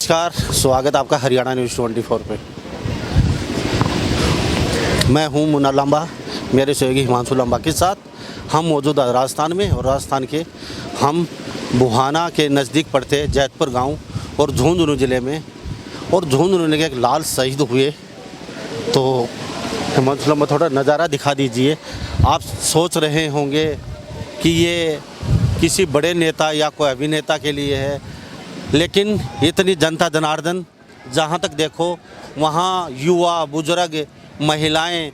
नमस्कार, स्वागत आपका हरियाणा न्यूज़ 24 पे। मैं हूं मुन्ना लंबा, मेरे सहयोगी हिमांशु लंबा के साथ हम मौजूद राजस्थान में, और राजस्थान के हम बुहाना के नज़दीक पड़ते जैतपुर गांव और झुंझुनू ज़िले में। और झुंझुनू के एक लाल शहीद हुए, तो हिमांशु लंबा थोड़ा नज़ारा दिखा दीजिए। आप सोच रहे होंगे कि ये किसी बड़े नेता या कोई अभिनेता के लिए है, लेकिन इतनी जनता जनार्दन जहाँ तक देखो वहाँ युवा, बुजुर्ग, महिलाएं,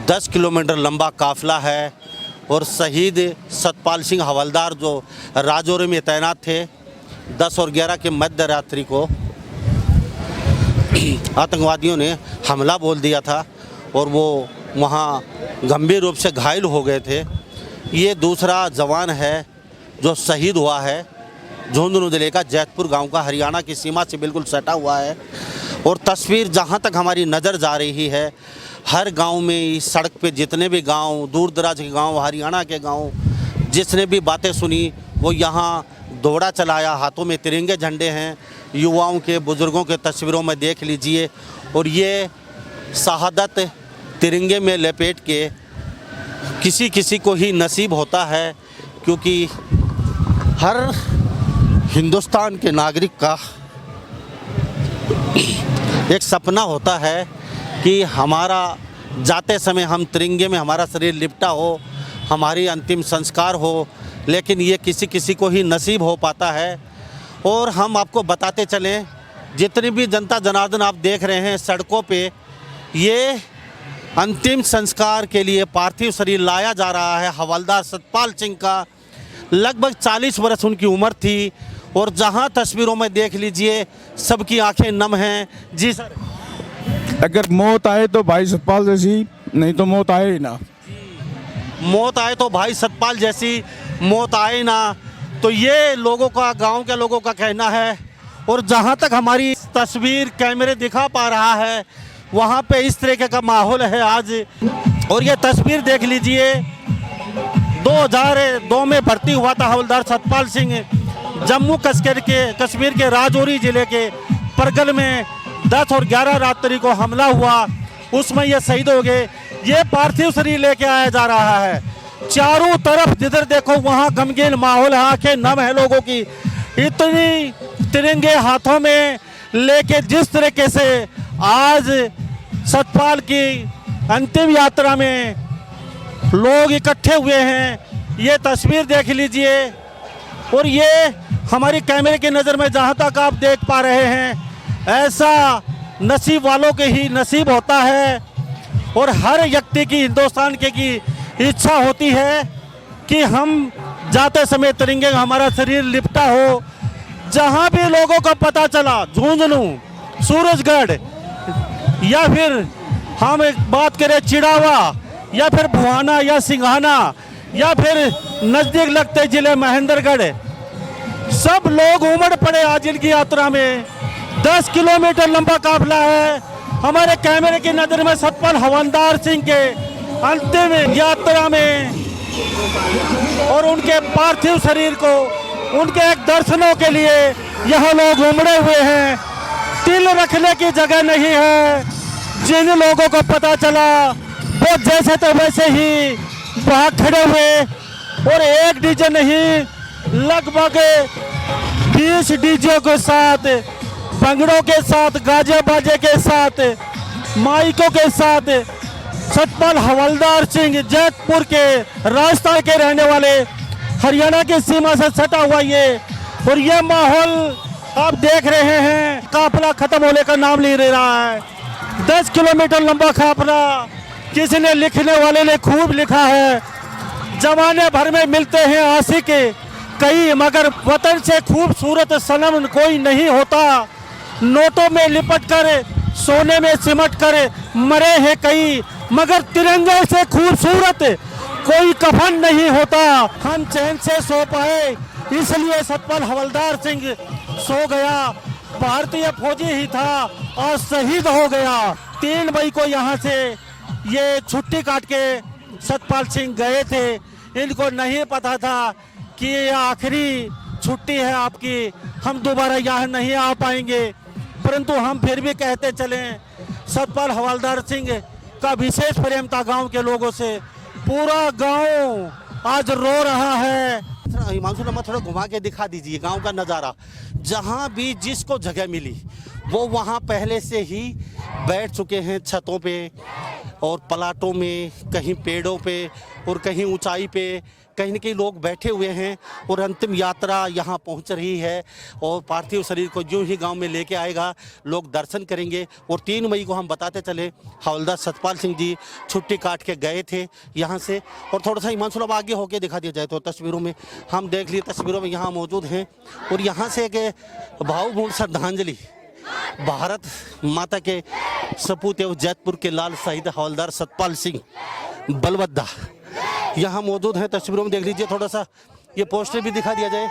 10 किलोमीटर लंबा काफ़िला है। और शहीद सतपाल सिंह हवलदार जो राजौरी में तैनात थे, 10 और 11 के मध्य रात्रि को आतंकवादियों ने हमला बोल दिया था और वो वहाँ गंभीर रूप से घायल हो गए थे। ये दूसरा जवान है जो शहीद हुआ है, झुंझुनू जिले का जैतपुर गांव का, हरियाणा की सीमा से बिल्कुल सटा हुआ है। और तस्वीर जहां तक हमारी नज़र जा रही है, हर गांव में, इस सड़क पे जितने भी गांव, दूर दराज के गांव, हरियाणा के गांव, जिसने भी बातें सुनी वो यहाँ दौड़ा चलाया। हाथों में तिरंगे झंडे हैं, युवाओं के, बुज़ुर्गों के तस्वीरों में देख लीजिए। और ये शहादत तिरंगे में लपेट के किसी किसी को ही नसीब होता है, क्योंकि हर हिंदुस्तान के नागरिक का एक सपना होता है कि हमारा जाते समय हम तिरंगे में हमारा शरीर लिपटा हो, हमारी अंतिम संस्कार हो, लेकिन ये किसी किसी को ही नसीब हो पाता है। और हम आपको बताते चलें, जितनी भी जनता जनार्दन आप देख रहे हैं सड़कों पे, ये अंतिम संस्कार के लिए पार्थिव शरीर लाया जा रहा है। हवलदार सतपाल सिंह का लगभग 40 वर्ष उनकी उम्र थी। और जहां तस्वीरों में देख लीजिए, सबकी आंखें नम हैं। जी सर, अगर मौत आए तो भाई सतपाल जैसी, नहीं तो मौत आए ही ना। मौत आए तो भाई सतपाल जैसी मौत आए ना, तो ये लोगों का, गांव के लोगों का कहना है। और जहां तक हमारी तस्वीर कैमरे दिखा पा रहा है, वहां पे इस तरीके का माहौल है आज। और ये तस्वीर देख लीजिए, 2002 में भर्ती हुआ था हवलदार सतपाल सिंह। जम्मू कश्मीर के राजौरी जिले के परगल में 10 और 11 रात्रि को हमला हुआ, उसमें ये शहीद हो गए। ये पार्थिव शरीर लेके आया जा रहा है। चारों तरफ जिधर देखो वहाँ गमगीन माहौल है, आंखें नम है लोगों की। इतनी तिरंगे हाथों में लेके जिस तरीके से आज सतपाल की अंतिम यात्रा में लोग इकट्ठे हुए हैं, ये तस्वीर देख लीजिए। और ये हमारी कैमरे की नज़र में जहाँ तक आप देख पा रहे हैं, ऐसा नसीब वालों के ही नसीब होता है। और हर व्यक्ति की, हिंदुस्तान के की इच्छा होती है कि हम जाते समय तिरंगे हमारा शरीर लिपटा हो। जहाँ भी लोगों को पता चला, झुंझुनू, सूरजगढ़, या फिर हम एक बात करें चिड़ावा, या फिर बुहाना या सिंघाना, या फिर नज़दीक लगते जिले महेंद्रगढ़, सब लोग उमड़ पड़े आज इनकी यात्रा में। 10 किलोमीटर लंबा काफिला है। हमारे कैमरे की नज़र में सतपाल हवलदार सिंह के अंतिम यात्रा में और उनके पार्थिव शरीर को, उनके एक दर्शनों के लिए यहाँ लोग उमड़े हुए हैं। तिल रखने की जगह नहीं है। जिन लोगों को पता चला वो जैसे तो वैसे ही वहाँ खड़े हुए। और एक डीजे नहीं, लगभग 20 डीजे के साथ, भंगड़ों के साथ, गाजे बाजे के साथ, माइकों के साथ सतपाल हवलदार सिंह, जैतपुर के, राजस्थान के रहने वाले, हरियाणा की सीमा से सटा हुआ ये। और ये माहौल आप देख रहे हैं, काफिला खत्म होने का नाम नहीं ले रहा है। 10 किलोमीटर लंबा काफिला, किसी ने, लिखने वाले ने खूब लिखा है, जमाने भर में मिलते हैं आशिक, कई, मगर वतन से खूबसूरत सनम कोई नहीं होता। नोटों में लिपट कर, सोने में सिमट कर मरे हैं कई, मगर तिरंगे से खूबसूरत कोई कफन नहीं होता। हम चैन से सो पाए इसलिए सतपाल हवलदार सिंह सो गया। भारतीय फौजी ही था और शहीद हो गया। 3 मई को यहाँ से ये छुट्टी काट के सतपाल सिंह गए थे। इनको नहीं पता था कि ये आखिरी छुट्टी है आपकी, हम दोबारा यहाँ नहीं आ पाएंगे। परंतु हम फिर भी कहते चलें, सतपाल हवलदार सिंह का विशेष प्रेम था गांव के लोगों से। पूरा गांव आज रो रहा है। हिमांशु लम्बा थोड़ा घुमा के दिखा दीजिए गांव का नज़ारा। जहां भी जिसको जगह मिली वो वहां पहले से ही बैठ चुके हैं, छतों पे और पलाटों में, कहीं पेड़ों पे और कहीं ऊंचाई पे, कहीं न कहीं लोग बैठे हुए हैं। और अंतिम यात्रा यहाँ पहुँच रही है और पार्थिव शरीर को यूं ही गांव में लेके आएगा, लोग दर्शन करेंगे। और 3 मई को हम बताते चले हवलदार सतपाल सिंह जी छुट्टी काट के गए थे यहाँ से। और थोड़ा सा हिमांशु अब आगे होके दिखा दिया जाए तो तस्वीरों में हम देख लिए, तस्वीरों में यहाँ मौजूद हैं। और यहाँ से एक भावपूर्ण श्रद्धांजलि भारत माता के सपूत एवं जैतपुर के लाल शहीद हवलदार सतपाल सिंह बलवद्दा यहाँ मौजूद है। तस्वीरों में देख लीजिए, थोड़ा सा ये पोस्टर भी दिखा दिया जाए।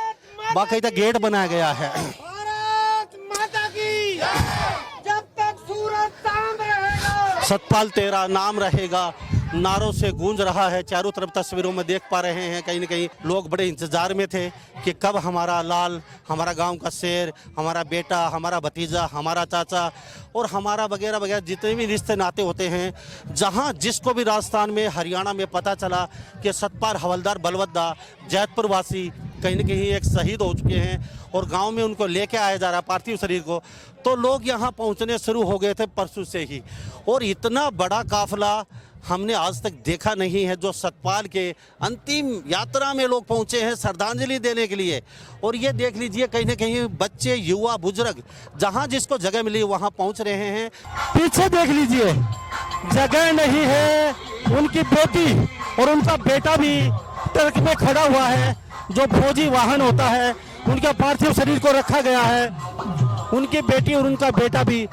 बाकायदा गेट बनाया गया है। भारत माता की जब तक सूरज चांद रहेगा, सतपाल तेरा नाम रहेगा नारों से गूंज रहा है। चारों तरफ तस्वीरों में देख पा रहे हैं, कहीं न कहीं लोग बड़े इंतजार में थे कि कब हमारा लाल, हमारा गांव का शेर, हमारा बेटा, हमारा भतीजा, हमारा चाचा और हमारा वगैरह वगैरह जितने भी रिश्ते नाते होते हैं, जहां जिसको भी राजस्थान में, हरियाणा में पता चला कि सतपाल हवलदार बलवद्दा जैतपुर वासी कहीं न कहीं एक शहीद हो चुके हैं और गांव में उनको लेके आया जा रहा पार्थिव शरीर को, तो लोग यहाँ पहुँचने शुरू हो गए थे परसों से ही। और इतना बड़ा काफिला हमने आज तक देखा नहीं है जो सतपाल के अंतिम यात्रा में लोग पहुंचे हैं श्रद्धांजलि देने के लिए। और ये देख लीजिए, कहीं ना कहीं बच्चे, युवा, बुजुर्ग जहां जिसको जगह मिली वहां पहुंच रहे हैं। पीछे देख लीजिए, जगह नहीं है। उनकी बेटी और उनका बेटा भी ट्रक में खड़ा हुआ है, जो फौजी वाहन होता है, उनका पार्थिव शरीर को रखा गया है। उनकी बेटी और उनका बेटा भी,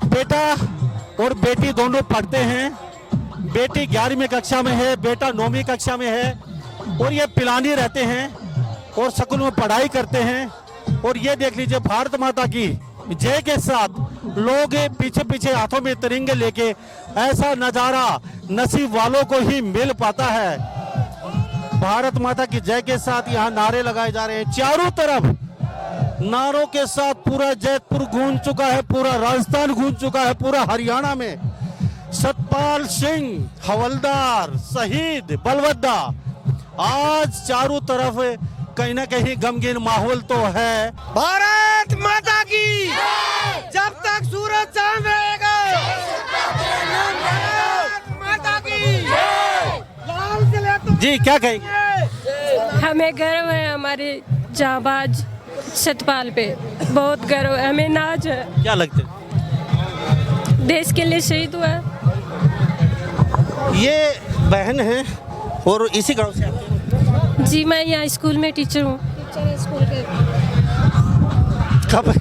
बेटा और बेटी दोनों पढ़ते हैं। बेटी 11वीं कक्षा में है, बेटा 9वीं कक्षा में है। और ये पिलानी रहते हैं और स्कूल में पढ़ाई करते हैं। और ये देख लीजिए, भारत माता की जय के साथ लोग पीछे पीछे हाथों में तिरंगे लेके, ऐसा नज़ारा नसीब वालों को ही मिल पाता है। भारत माता की जय के साथ यहाँ नारे लगाए जा रहे हैं। चारों तरफ नारों के साथ पूरा जैतपुर गूंज चुका है, पूरा राजस्थान गूंज चुका है, पूरा हरियाणा में सतपाल सिंह हवलदार शहीद बलवद्दा। आज चारों तरफ कहीं ना कहीं गमगीन माहौल तो है। भारत माता की जब तक सूरज चांद रहेगा, भारत माता की लाल किले तो जी क्या कहेंगे? हमें गर्व है हमारे जाबाज सतपाल पे, बहुत गर्व है, हमें नाज है। क्या लगता है? देश के लिए शहीद हुआ है। ये बहन है और इसी गांव से आते हैं? जी मैं यहाँ स्कूल में टीचर हूँ। कब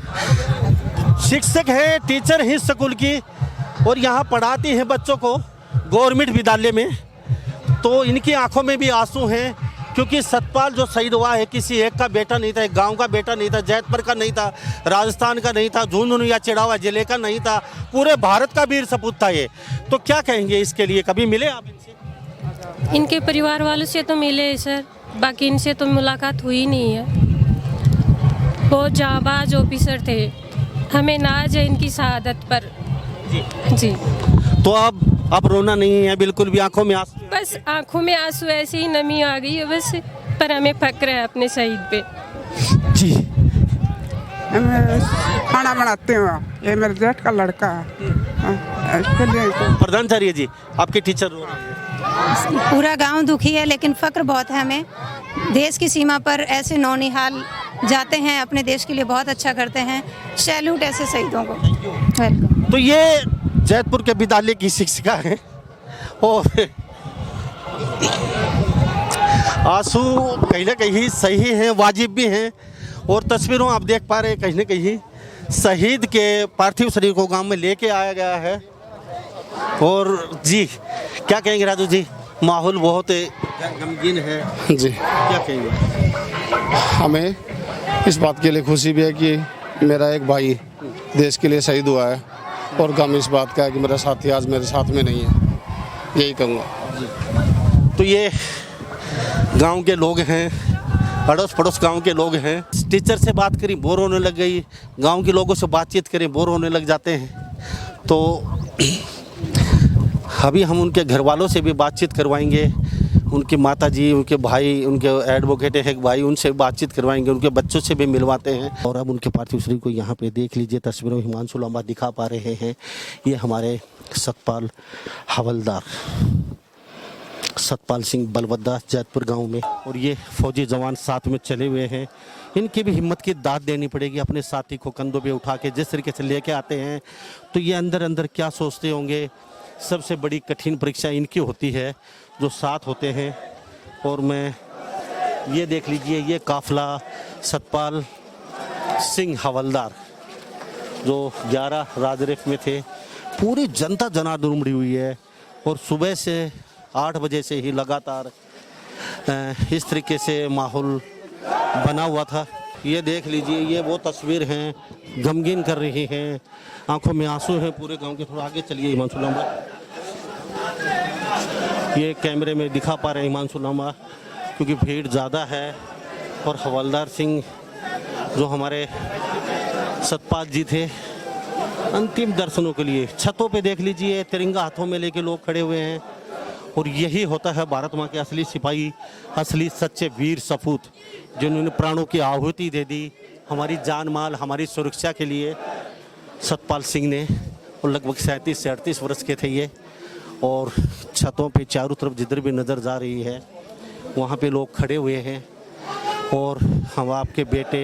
शिक्षक है, टीचर है स्कूल की और यहाँ पढ़ाती हैं बच्चों को गवर्नमेंट विद्यालय में। तो इनकी आंखों में भी आंसू हैं, क्योंकि सतपाल जो शहीद हुआ है किसी एक का बेटा नहीं था, एक गांव का बेटा नहीं था, जैतपुर का नहीं था, राजस्थान का नहीं था, झुंझुनू या चिड़ावा जिले का नहीं था, पूरे भारत का वीर सपूत था ये। तो क्या कहेंगे इसके लिए? कभी मिले आप इनसे? इनके परिवार वालों से तो मिले हैं सर, बाकी इनसे तो मुलाकात हुई नहीं है। बहुत जाबाज ऑफिसर थे, हमें नाज है इनकी शहादत पर। जी तो अब रोना नहीं है बिल्कुल भी, आंखों में आंसू? बस आंखों में आंसू, ऐसे ही नमी आ गई है बस, पर हमें फक्र है अपने शहीद पे। जी मैं खाना बनाती हूँ, ये मेरे जेठ का लड़का है, इसके लिए। प्रधानाचार्य जी, आपके टीचर रो रहे हैं। पूरा गांव दुखी है, लेकिन फक्र बहुत है हमें। देश की सीमा पर ऐसे नौनिहाल जाते हैं, अपने देश के लिए बहुत अच्छा करते हैं। सैल्यूट ऐसे शहीदों को। वेलकम। तो ये जैतपुर के विद्यालय की शिक्षिका है और आंसू कहीं ना कहीं सही हैं, वाजिब भी हैं। और तस्वीरों आप देख पा रहे हैं कहीं ना कहीं शहीद के पार्थिव शरीर को गांव में लेके आया गया है। और जी क्या कहेंगे राजू जी, माहौल बहुत गमगीन है जी। क्या कहेंगे? हमें इस बात के लिए खुशी भी है कि मेरा एक भाई देश के लिए शहीद हुआ है, और गम इस बात का है कि मेरा साथी आज मेरे साथ में नहीं है, यही कहूँगा। तो ये गांव के लोग हैं, अड़ोस पड़ोस गांव के लोग हैं। टीचर से बात करी बोर होने लग गई, गांव के लोगों से बातचीत करें बोर होने लग जाते हैं। तो अभी हम उनके घर वालों से भी बातचीत करवाएंगे, उनकी माताजी, उनके भाई, उनके एडवोकेट है एक भाई, उनसे बातचीत करवाएंगे, उनके बच्चों से भी मिलवाते हैं। और अब उनके पार्थिव शरीर को यहाँ पे देख लीजिए, तस्वीरों में हिमांशु लांबा दिखा पा रहे हैं। ये हमारे सतपाल हवलदार सतपाल सिंह बलवद्दा जैतपुर गांव में, और ये फौजी जवान साथ में चले हुए हैं। इनकी भी हिम्मत की दाद देनी पड़ेगी, अपने साथी को कंधों पे उठा के जिस तरीके से लेके आते हैं, तो ये अंदर अंदर क्या सोचते होंगे। सबसे बड़ी कठिन परीक्षा इनकी होती है जो साथ होते हैं। और मैं ये देख लीजिए, ये काफिला सतपाल सिंह हवलदार जो 11 राजरेफ में थे, पूरी जनता जनार्दन उमड़ी हुई है। और सुबह से 8 बजे से ही लगातार इस तरीके से माहौल बना हुआ था। ये देख लीजिए, ये वो तस्वीर हैं, गमगीन कर रही हैं, आंखों में आंसू हैं पूरे गांव के। थोड़ा आगे चलिए हिमांशु लांबा, ये कैमरे में दिखा पा रहे हैं हिमांशु लांबा, क्योंकि भीड़ ज़्यादा है। और हवलदार सिंह जो हमारे सतपाल जी थे, अंतिम दर्शनों के लिए छतों पे देख लीजिए, तिरंगा हाथों में लेके लोग खड़े हुए हैं। और यही होता है भारत माँ के असली सिपाही, असली सच्चे वीर सपूत, जिन्होंने प्राणों की आहुति दे दी हमारी जान माल, हमारी सुरक्षा के लिए। सतपाल सिंह ने, और लगभग 37 से 38 वर्ष के थे ये। और छतों पे चारों तरफ जिधर भी नज़र जा रही है वहाँ पे लोग खड़े हुए हैं। और हम आपके बेटे,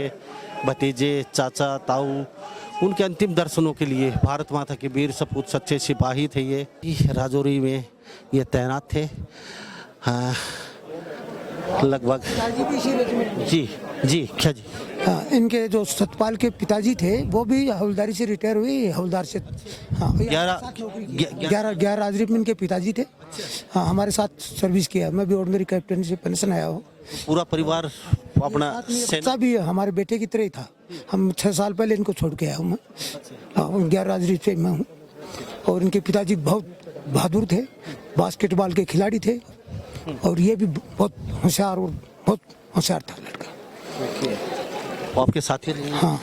भतीजे, चाचा, ताऊ, उनके अंतिम दर्शनों के लिए भारत माता के वीर सपूत सच्चे सिपाही थे ये। राजौरी में ये तैनात थे लगभग। जी जी क्या जी? हाँ, इनके जो सतपाल के पिताजी थे वो भी हवलदारी से रिटायर हुए, हवलदार से। हाँ, 11 राजरीफ में इनके पिताजी थे। हाँ, हमारे साथ सर्विस किया, मैं भी ऑर्डिनरी कैप्टन से पेंशन आया हूँ। पूरा परिवार अपना बच्चा भी हमारे बेटे की तरह ही था। हम 6 साल पहले इनको छोड़ के आया हूँ मैं। हाँ, 11 राजरीफ से मैं हूँ। और इनके पिताजी बहुत बहादुर थे, बास्केटबॉल के खिलाड़ी थे। और ये भी बहुत होशियार और बहुत होशियार था लड़का। आपके साथी रहे? हाँ,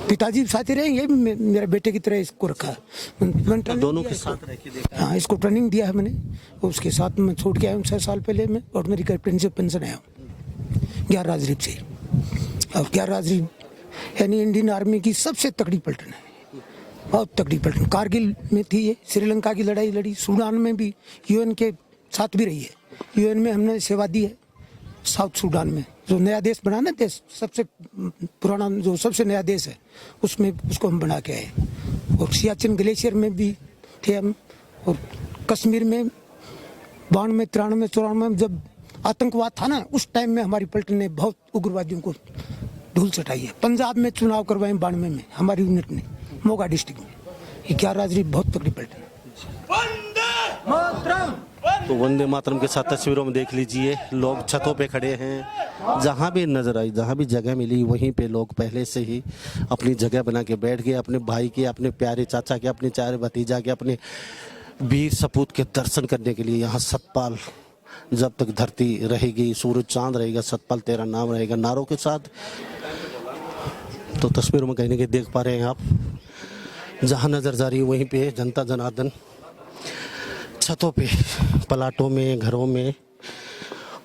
पिताजी भी साथी रहे। ये भी मेरे बेटे की तरह इसको रखा है, दोनों के साथ रह के देखा। हाँ, इसको ट्रेनिंग दिया है मैंने। उसके साथ मैं छोड़ के आया हूँ 6 साल पहले। मैं ऑर्डिनरी कैप्टन से पेंशन आया हूँ 11 राजरीफ से। अब 11 राजरीफ यानी इंडियन आर्मी की सबसे तगड़ी पलटन है, बहुत तगड़ी पलटन। कारगिल में थी ये, श्रीलंका की लड़ाई लड़ी, सूडान में भी यूएन के साथ भी रही है। यूएन में हमने सेवा दी है। साउथ सूडान में जो नया देश बना ना, देश सबसे पुराना जो सबसे नया देश है, उसमें उसको हम बना के आए। और सियाचिन ग्लेशियर में भी थे हम। और कश्मीर में 92, 93, 94 जब आतंकवाद था ना, उस टाइम में हमारी पलटन ने बहुत उग्रवादियों को धूल चटाई है। पंजाब में चुनाव करवाए 92 में हमारी यूनिट ने, मोगा डिस्ट्रिक्ट में। ये 11 राजरीफ बहुत तगड़ी पलटन। तो वंदे मातरम के साथ तस्वीरों में देख लीजिए, लोग छतों पे खड़े हैं। जहाँ भी नजर आई, जहाँ भी जगह मिली, वहीं पे लोग पहले से ही अपनी जगह बना के बैठ गए, अपने भाई के, अपने प्यारे चाचा के, अपने प्यारे भतीजा के, अपने वीर सपूत के दर्शन करने के लिए। यहाँ सतपाल, जब तक धरती रहेगी, सूरज चांद रहेगा, सतपाल तेरा नाम रहेगा, नारों के साथ। तो तस्वीरों में कहीं ना कहीं देख पा रहे हैं आप, जहाँ नजर जा रही है वहीं पे जनता जनार्दन छतों पे, पलाटों में, घरों में।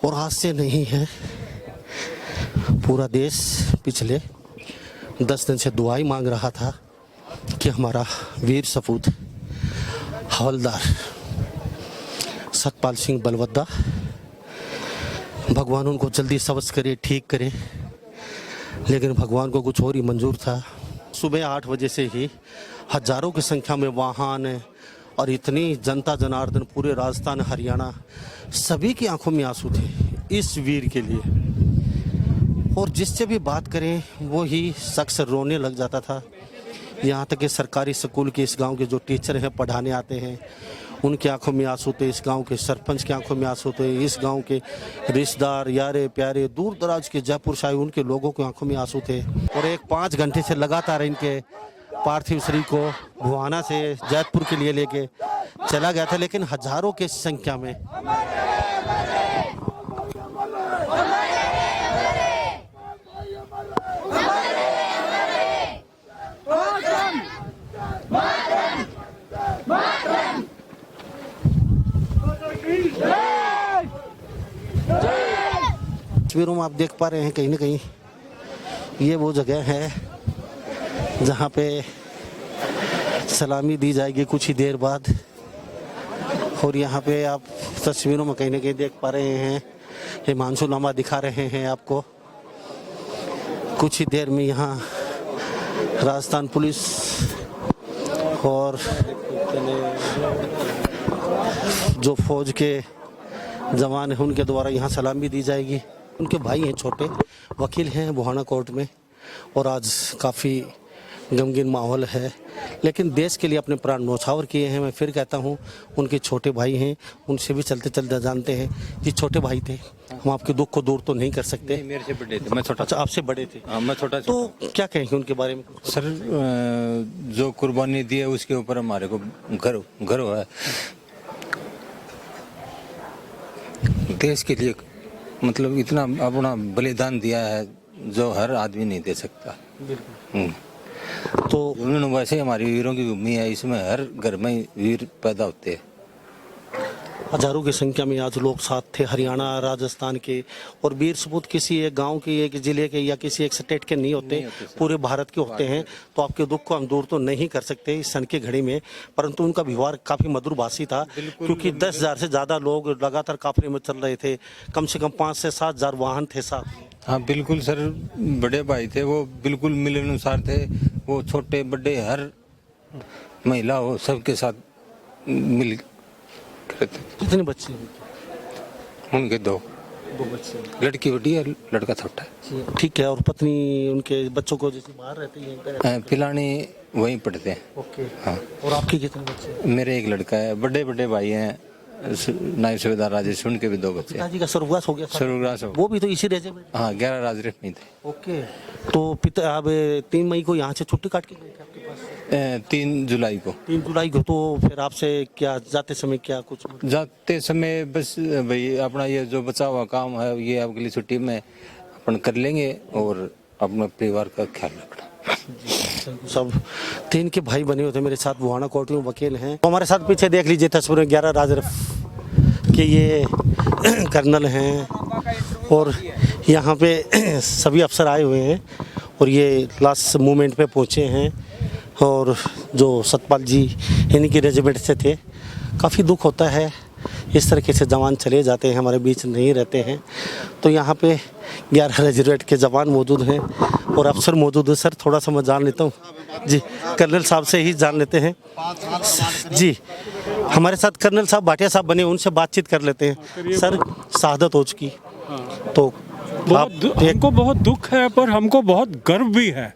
और आज से नहीं है, पूरा देश पिछले 10 दिन से दुआई मांग रहा था कि हमारा वीर सपूत हवलदार सतपाल सिंह बलवद्दा, भगवान उनको जल्दी सब्ज करे, ठीक करे। लेकिन भगवान को कुछ और ही मंजूर था। सुबह 8 बजे से ही हजारों की संख्या में वाहन और इतनी जनता जनार्दन, पूरे राजस्थान, हरियाणा, सभी की आंखों में आंसू थे। इस वीर के लिए। और जिससे भी बात करें वो ही शख्स रोने लग जाता था। यहाँ तक कि सरकारी स्कूल के इस गांव के जो टीचर हैं पढ़ाने आते हैं उनकी आंखों में आंसू थे, इस गांव के सरपंच की आंखों में आंसू थे, इस गांव के रिश्तेदार यारे प्यारे दूर दराज के जयपुर शाही उनके लोगों की आंखों में आंसू थे। और एक 5 घंटे से लगातार इनके पार्थिव शरीर को भुवाना से जयपुर के लिए लेके चला गया था, लेकिन हजारों की संख्या में तस्वीरों में आप देख पा रहे हैं कहीं ना कहीं ये वो जगह है जहाँ पे सलामी दी जाएगी कुछ ही देर बाद। और यहाँ पे आप तस्वीरों में कहीं ना कहीं देख पा रहे हैं हिमांशु लामा दिखा रहे हैं आपको। कुछ ही देर में यहाँ राजस्थान पुलिस और जो फौज के जवान हैं उनके द्वारा यहाँ सलामी दी जाएगी। उनके भाई हैं छोटे, वकील हैं बुहाना कोर्ट में, और आज काफ़ी गमगीन माहौल है, लेकिन देश के लिए अपने प्राण न्यौछावर किए हैं। मैं फिर कहता हूँ उनके छोटे भाई हैं, उनसे भी चलते चलते जानते हैं कि छोटे भाई थे, हम आपके दुख को दूर तो नहीं कर सकते। मेरे से बड़े थे, मैं छोटा। अच्छा, आपसे बड़े थे? हाँ, मैं छोटा। तो क्या कहेंगे उनके बारे में? सर जो कुर्बानी दी है उसके ऊपर हमारे को गर्व है। देश के लिए मतलब इतना अपना बलिदान दिया है जो हर आदमी नहीं दे सकता। तो वैसे हमारी वीरों की भूमि है, इसमें हर घर में वीर पैदा होते हैं। हजारों की संख्या में आज लोग साथ थे, हरियाणा राजस्थान के, और वीर सपूत किसी एक गांव के, एक जिले के या किसी एक स्टेट के नहीं होते, पूरे भारत के होते हैं। तो आपके दुख को हम दूर तो नहीं कर सकते इस सन की घड़ी में, परंतु उनका व्यवहार काफी मधुरभाषी था, क्योंकि 10,000 से ज्यादा लोग लगातार काफले में चल रहे थे, कम से कम 5 से 7 हजार वाहन थे साथ। हाँ बिल्कुल सर, बड़े भाई थे वो, बिल्कुल मिलनसार थे वो, छोटे बड़े हर महिला हो सबके साथ मिल। कितने बच्चे उनके? दो बच्चे, लड़की बड़ी है, लड़का छोटा है। ठीक है। और पत्नी उनके बच्चों को जैसे बाहर रहती है? पिलानी वहीं पढ़ते हैं। ओके। हाँ। और आपके कितने बच्चे? मेरे एक लड़का है, बड़े बड़े भाई हैं, नायब सूबेदार राजेश, उनके भी 2 बच्चे। पिताजी का स्वर्गवास हो गया? स्वर्गवास हो। वो भी तो इसी रेजिमेंट? हाँ, 11 राजरेख में थे। ओके। तो पिता अब 3 मई को यहाँ से छुट्टी काट के गए थे आपके पास? 3 जुलाई को। 3 जुलाई को। तो फिर आपसे क्या जाते समय क्या कुछ? जाते समय बस भाई अपना ये जो बचा हुआ काम है ये आपके लिए छुट्टी में अपन कर लेंगे और अपने परिवार का ख्याल रखना। सब 3 के भाई बने होते मेरे साथ बुहाना कोर्ट में वकील हैं। तो हमारे साथ पीछे देख लीजिए तस्वीरें 11 राजरफ के ये कर्नल हैं, और यहाँ पे सभी अफसर आए हुए हैं और ये लास्ट मूवमेंट पे पहुँचे हैं। और जो सतपाल जी इन्हीं के रेजिमेंट से थे। काफ़ी दुख होता है इस तरीके से जवान चले जाते हैं, हमारे बीच नहीं रहते हैं। तो यहाँ पे 11 रेजिमेंट के जवान मौजूद हैं और अफसर मौजूद है। सर थोड़ा सा मैं जान लेता हूँ जी, कर्नल साहब से ही जान लेते हैं जी। हमारे साथ कर्नल साहब भाटिया साहब बने, उनसे बातचीत कर लेते हैं। सर शहादत हो चुकी, तो हमको बहुत दुख है पर हमको बहुत गर्व भी है,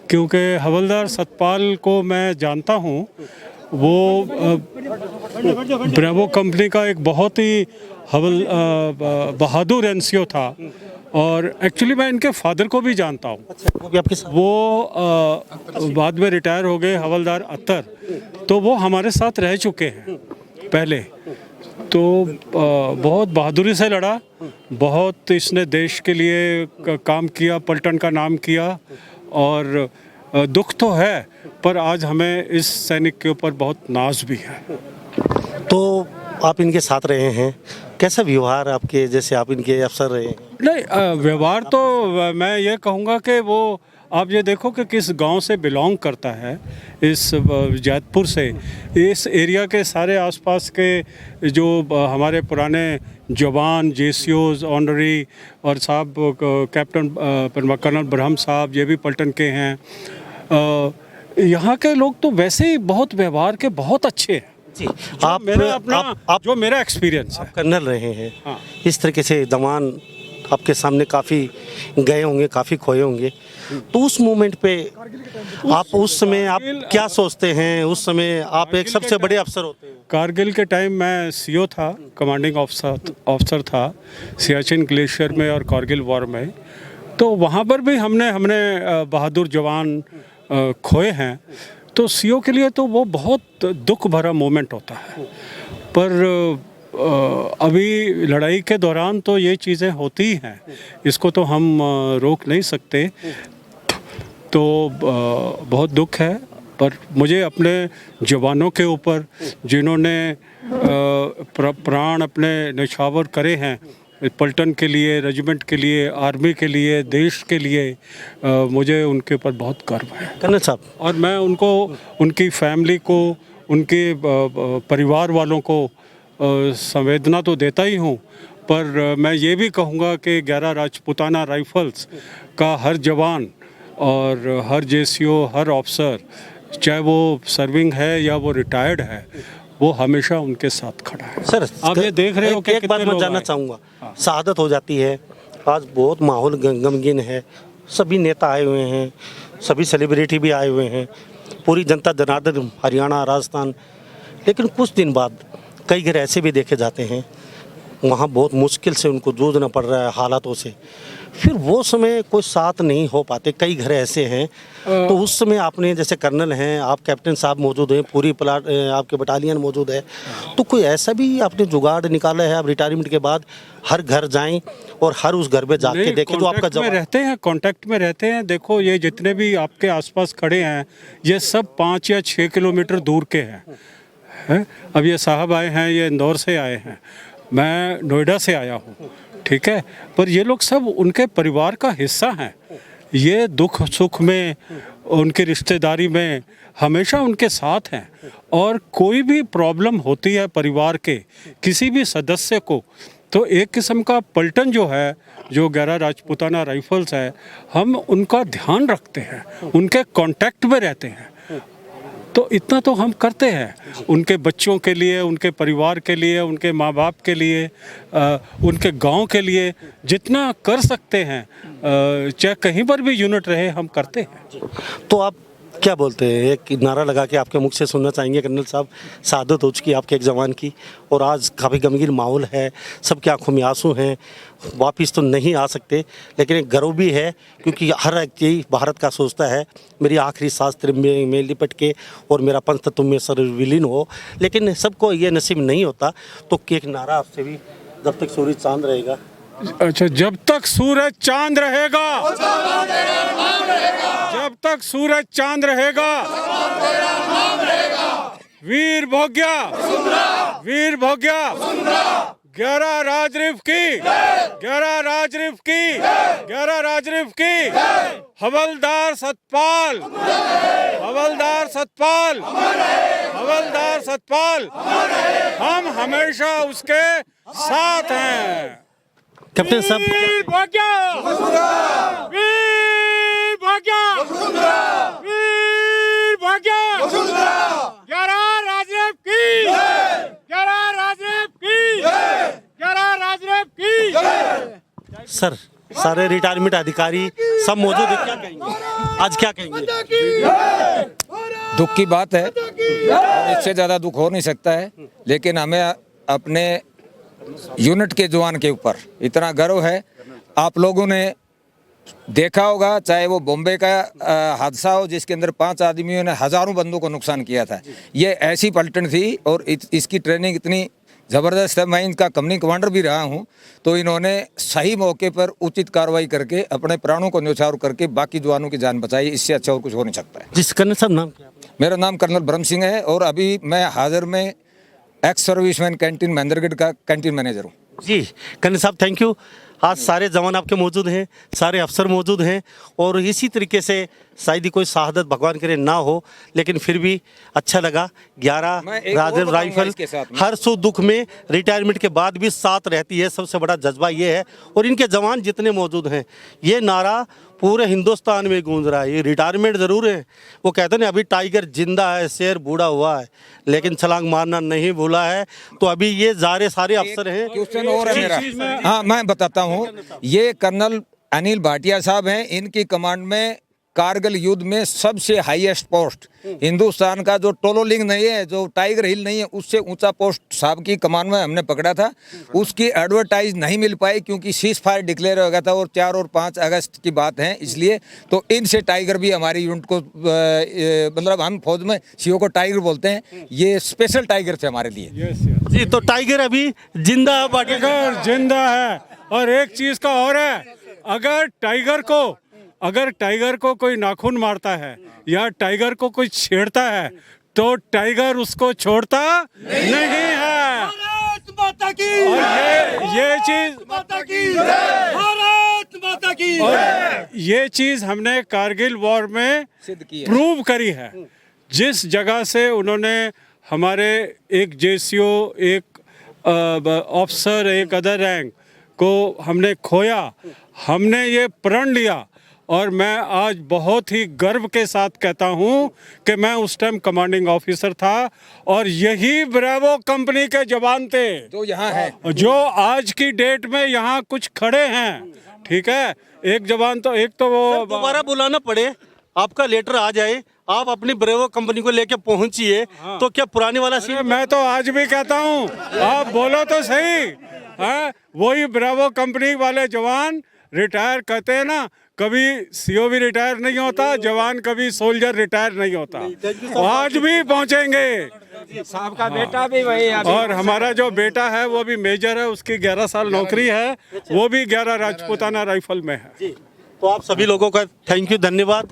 क्योंकि हवलदार सतपाल को मैं जानता हूँ। वो ब्रेवो कंपनी का एक बहुत ही बहादुर एनसीओ था, और एक्चुअली मैं इनके फादर को भी जानता हूँ। वो बाद में रिटायर हो गए, हवलदार अत्तर, तो वो हमारे साथ रह चुके हैं पहले। तो बहुत बहादुरी से लड़ा, बहुत इसने देश के लिए काम किया, पलटन का नाम किया, और दुख तो है पर आज हमें इस सैनिक के ऊपर बहुत नाज भी है। तो आप इनके साथ रहे हैं, कैसा व्यवहार आपके, जैसे आप इनके अफसर रहे हैं? नहीं, व्यवहार तो मैं ये कहूँगा कि वो आप ये देखो कि किस गांव से बिलोंग करता है, इस जैतपुर से। इस एरिया के सारे आसपास के जो हमारे पुराने जवान, जेसीओज, ऑनरी और साहब कैप्टन कर्नल ब्रह्म साहब, ये भी पलटन के हैं। यहाँ के लोग तो वैसे ही बहुत व्यवहार के बहुत अच्छे हैं। जी आप जो मेरा एक्सपीरियंस है। कर्नल रहे हैं, हाँ। इस तरीके से जवान आपके सामने काफ़ी गए होंगे, काफ़ी खोए होंगे, तो उस मोमेंट पे आप उस समय आप क्या सोचते हैं? उस समय आप एक सबसे बड़े अफसर होते हैं। कारगिल के टाइम मैं सीओ था, कमांडिंग ऑफिसर था सियाचिन ग्लेशियर में और कारगिल वॉर में। तो वहाँ पर भी हमने बहादुर जवान खोए हैं। तो सीओ के लिए तो वो बहुत दुख भरा मोमेंट होता है। पर अभी लड़ाई के दौरान तो ये चीज़ें होती हैं, इसको तो हम रोक नहीं सकते। तो बहुत दुख है, पर मुझे अपने जवानों के ऊपर जिन्होंने प्राण अपने न्यौछावर करे हैं पलटन के लिए, रेजिमेंट के लिए, आर्मी के लिए, देश के लिए, मुझे उनके ऊपर बहुत गर्व है कर्नल साहब। और मैं उनको, उनकी फैमिली को, उनके परिवार वालों को संवेदना तो देता ही हूँ, पर मैं ये भी कहूँगा कि 11 राजपूताना राइफल्स का हर जवान और हर जेसीओ, हर ऑफिसर, चाहे वो सर्विंग है या वो रिटायर्ड है, वो हमेशा उनके साथ खड़ा है। सर आप ये देख रहे हो कि एक बात मैं जानना चाहूँगा, शहादत हो जाती है, आज बहुत माहौल गमगीन है, सभी नेता आए हुए हैं, सभी सेलिब्रिटी भी आए हुए हैं, पूरी जनता जनार्दन, हरियाणा, राजस्थान, लेकिन कुछ दिन बाद कई घर ऐसे भी देखे जाते हैं वहाँ बहुत मुश्किल से उनको जूझना पड़ रहा है हालातों से, फिर वो समय कोई साथ नहीं हो पाते, कई घर ऐसे हैं। तो उस समय आपने, जैसे कर्नल हैं आप, कैप्टन साहब मौजूद हैं, पूरी प्लाट आपके बटालियन मौजूद है, तो कोई ऐसा भी आपने जुगाड़ निकाला है आप रिटायरमेंट के बाद हर घर जाएं और हर उस घर में जाके देखें जो आपका जवाब रहते हैं, कांटेक्ट में रहते हैं। देखो ये जितने भी आपके आसपास खड़े हैं ये सब 5 या 6 किलोमीटर दूर के हैं। अब ये साहब आए हैं, ये इंदौर से आए हैं, मैं नोएडा से आया हूँ, ठीक है, पर ये लोग सब उनके परिवार का हिस्सा हैं। ये दुख सुख में, उनकी रिश्तेदारी में हमेशा उनके साथ हैं। और कोई भी प्रॉब्लम होती है परिवार के किसी भी सदस्य को, तो एक किस्म का पलटन जो है, जो 11 राजपूताना राइफल्स है, हम उनका ध्यान रखते हैं, उनके कांटेक्ट में रहते हैं। तो इतना तो हम करते हैं उनके बच्चों के लिए, उनके परिवार के लिए, उनके माँ बाप के लिए, उनके गांव के लिए जितना कर सकते हैं, चाहे कहीं पर भी यूनिट रहे, हम करते हैं। तो आप क्या बोलते हैं, एक नारा लगा के आपके मुख से सुनना चाहेंगे कर्नल साहब, शहादत हो चुकी आपके एक जवान की और आज काफ़ी गमगीन माहौल है, सबके आंखों में आंसू हैं, वापस तो नहीं आ सकते, लेकिन एक गर्व भी है क्योंकि हर एक यही भारत का सोचता है मेरी आखिरी सांस तेरे में लिपट के और मेरा पंथ तुम में सर विलीन हो, लेकिन सबको ये नसीब नहीं होता। तो एक नारा आपसे भी, जब तक सूरज चांद रहेगा। अच्छा, जब तक सूरज चांद रहेगा, जब तक सूरज चांद रहेगा, वीर भोग्या, वीर भोग्या, 11 राजरिफ की, 11 राजरिफ की, 11 राजरिफ की, हवलदार सतपाल, हवलदार सतपाल, हवलदार सतपाल, हम हमेशा उसके साथ हैं। कैप्टन साहब, वीर भोग्या, वीर भोग्या, वीर भोग्या, 11 राजरिफ की, 11 राजरिफ की, 11 राजरिफ की। सर सारे रिटायरमेंट अधिकारी सब मौजूद है, क्या कहेंगे आज, क्या कहेंगे? दुख की बात है, इससे ज़्यादा दुख हो नहीं सकता है, लेकिन हमें अपने यूनिट के जवान के ऊपर इतना गर्व है। आप लोगों ने देखा होगा, चाहे वो बॉम्बे का हादसा हो जिसके अंदर 5 आदमियों ने हज़ारों बंदों को नुकसान किया था, ये ऐसी पलटन थी और इसकी ट्रेनिंग इतनी ज़बरदस्त है। मैं इनका कंपनी कमांडर भी रहा हूँ, तो इन्होंने सही मौके पर उचित कार्रवाई करके अपने प्राणों को न्यौछावर करके बाकी जवानों की जान बचाई। इससे अच्छा और कुछ हो नहीं सकता है। जिस कर्नल साहब नाम क्या? मेरा नाम कर्नल ब्रह्म सिंह है और अभी मैं हाजिर में एक्स सर्विसमैन कैंटीन महेंद्रगढ़ का कैंटीन मैनेजर हूँ। जी कर्नल साहब, थैंक यू। आज सारे जवान आपके मौजूद हैं, सारे अफसर मौजूद हैं और इसी तरीके से शायद ही कोई शहादत भगवान करे ना हो, लेकिन फिर भी अच्छा लगा। 11 राजपूत राइफल हर सुख दुख में रिटायरमेंट के बाद भी साथ रहती है, सबसे बड़ा जज्बा ये है। और इनके जवान जितने मौजूद हैं, ये नारा पूरे हिंदुस्तान में गूंज रहा है। ये रिटायरमेंट ज़रूर है, वो कहते हैं अभी टाइगर जिंदा है, शेर बूढ़ा हुआ है, लेकिन छलांग मारना नहीं भूला है। तो अभी ये सारे अफसर हैं। क्वेश्चन और है मेरा, हाँ मैं बताता हूँ। ये कर्नल अनिल भाटिया साहब हैं, इनकी कमांड में कारगिल युद्ध में सबसे हाईएस्ट पोस्ट हिंदुस्तान का, जो टोलोलिंग नहीं है, जो टाइगर हिल नहीं है, उससे ऊंचा पोस्ट साहब की कमान में हमने पकड़ा था। उसकी एडवर्टाइज नहीं मिल पाई क्योंकि सीज फायर डिक्लेयर हो गया था और 4 और 5 अगस्त की बात है, इसलिए। तो इनसे टाइगर भी हमारी यूनिट को, मतलब हम फौज में सीओ को टाइगर बोलते हैं, ये स्पेशल टाइगर थे हमारे लिए। जी, तो टाइगर अभी जिंदा है, टाइगर जिंदा है। और एक चीज का और है, अगर टाइगर को कोई नाखून मारता है या टाइगर को कोई छेड़ता है तो टाइगर उसको छोड़ता नहीं है। भारत माता की, और ये चीज माता की, भारत माता की। और ये चीज हमने कारगिल वॉर में प्रूव करी है। जिस जगह से उन्होंने हमारे एक जेसीओ, एक ऑफिसर, एक अदर रैंक को हमने खोया, हमने ये प्रण लिया। और मैं आज बहुत ही गर्व के साथ कहता हूं कि मैं उस टाइम कमांडिंग ऑफिसर था और यही ब्रेवो कंपनी के जवान थे जो यहाँ है, जो आज की डेट में यहाँ कुछ खड़े हैं। ठीक है, एक जवान तो वो दोबारा बुलाना पड़े, आपका लेटर आ जाए, आप अपनी ब्रेवो कंपनी को लेके पहुंचिए। हाँ। तो क्या पुराने वाला सीन? मैं तो आज भी कहता हूँ, आप बोलो तो सही। वही ब्रेवो कंपनी वाले जवान रिटायर कहते हैं ना, कभी सीओ भी रिटायर नहीं होता, जवान कभी सोल्जर रिटायर नहीं होता। आज भी पहुंचेंगे। साहब का बेटा भी वही है। और हमारा जो बेटा है वो भी मेजर है, उसकी 11 साल नौकरी है, वो भी 11 राजपूताना राइफल में है। जी, तो आप सभी लोगों का थैंक यू, धन्यवाद।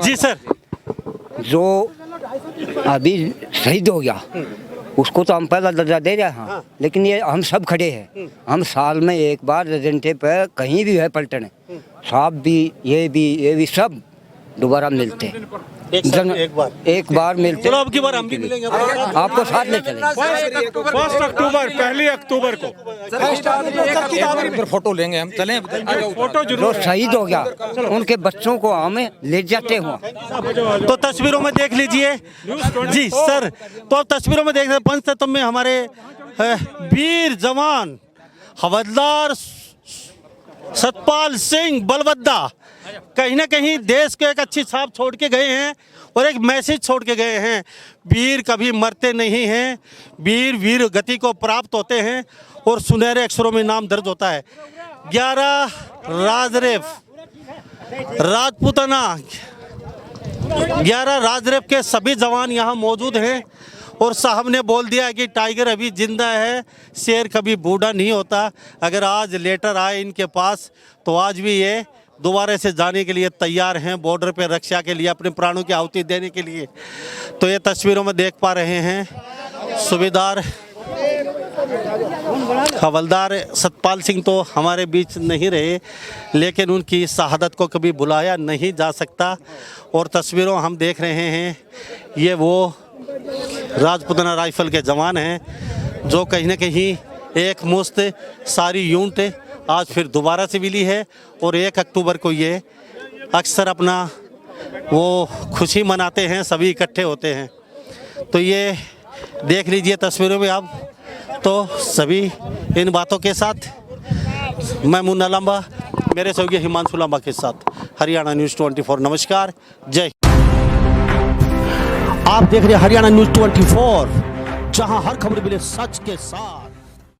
जी सर, जो अभी शहीद हो गया उसको तो हम पहला दर्जा दे रहे हैं। हाँ। लेकिन ये हम सब खड़े हैं, हम साल में एक बार एजेंटे पे कहीं भी है पलटने, साहब भी ये भी सब दोबारा मिलते हैं। एक बार मिलते। चलो अब की बार हम भी मिलेंगे, आपको साथ में चलेंगे। 1 अक्टूबर, 1 अक्टूबर को फोटो लेंगे हम, चलें फोटो जो जरूर। शहीद हो गया उनके बच्चों को हमें ले जाते हुआ। तो तस्वीरों में देख लीजिए। जी सर, तो तस्वीरों में देख पंचतत्व में हमारे वीर जवान हवलदार सतपाल सिंह बलवद्दा कहीं ना कहीं देश को एक अच्छी छाप छोड़ के गए हैं और एक मैसेज छोड़ के गए हैं। वीर कभी मरते नहीं हैं, वीर गति को प्राप्त होते हैं और सुनहरे अक्षरों में नाम दर्ज होता है। 11 राजपूताना 11 राजरेफ के सभी जवान यहाँ मौजूद हैं और साहब ने बोल दिया कि टाइगर अभी जिंदा है, शेर कभी बूढ़ा नहीं होता। अगर आज लेटर आए इनके पास तो आज भी ये दोबारा से जाने के लिए तैयार हैं, बॉर्डर पे रक्षा के लिए, अपने प्राणों की आहुति देने के लिए। तो ये तस्वीरों में देख पा रहे हैं सूबेदार हवलदार सतपाल सिंह तो हमारे बीच नहीं रहे, लेकिन उनकी शहादत को कभी भुलाया नहीं जा सकता। और तस्वीरों हम देख रहे हैं, ये वो राजपूताना राइफल के जवान हैं जो कहीं ना कहीं एक मुश्त सारी यूनिट आज फिर दोबारा से मिली है। और 1 अक्टूबर को ये अक्सर अपना वो खुशी मनाते हैं, सभी इकट्ठे होते हैं। तो ये देख लीजिए तस्वीरों में आप। तो सभी इन बातों के साथ मैं मुन्ना लांबा, मेरे सहयोगी हिमांशु लांबा के साथ हरियाणा न्यूज़ 24। नमस्कार, जय। आप देख रहे हैं हरियाणा न्यूज़ 24, जहां हर खबर मिले सच के साथ।